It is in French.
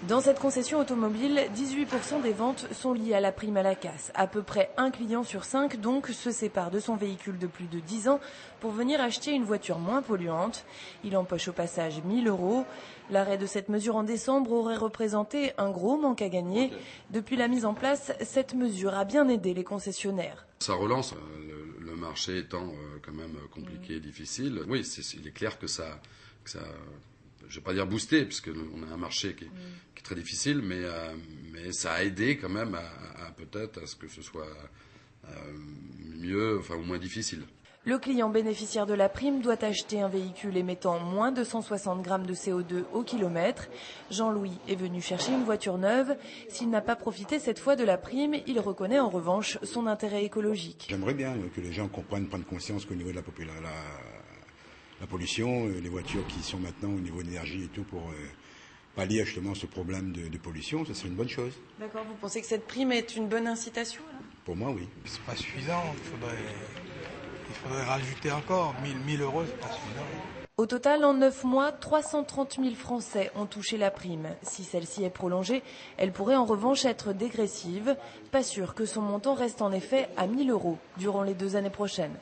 Dans cette concession automobile, 18% des ventes sont liées à la prime à la casse. À peu près un client sur 5 donc se sépare de son véhicule de plus de 10 ans pour venir acheter une voiture moins polluante. Il empoche au passage 1 000 €. L'arrêt de cette mesure en décembre aurait représenté un gros manque à gagner. Depuis la mise en place, cette mesure a bien aidé les concessionnaires. Ça relance, le marché étant quand même compliqué et difficile. Oui, il est clair que ça je ne vais pas dire boosté, puisqu'on a un marché qui est très difficile, mais ça a aidé quand même à peut-être à ce que ce soit mieux, enfin, ou moins difficile. Le client bénéficiaire de la prime doit acheter un véhicule émettant moins de 160 grammes de CO2 au kilomètre. Jean-Louis est venu chercher une voiture neuve. S'il n'a pas profité cette fois de la prime, il reconnaît en revanche son intérêt écologique. J'aimerais bien que les gens prennent conscience qu'au niveau de la pollution, les voitures qui sont maintenant au niveau de l'énergie et tout pour pallier justement ce problème de pollution, ça serait une bonne chose. D'accord, vous pensez que cette prime est une bonne incitation alors ? Pour moi, oui. C'est pas suffisant, il faudrait rajouter encore 1 000 €, c'est pas suffisant. Au total, en 9 mois, 330 000 Français ont touché la prime. Si celle-ci est prolongée, elle pourrait en revanche être dégressive. Pas sûr que son montant reste en effet à 1 000 € durant les 2 années prochaines.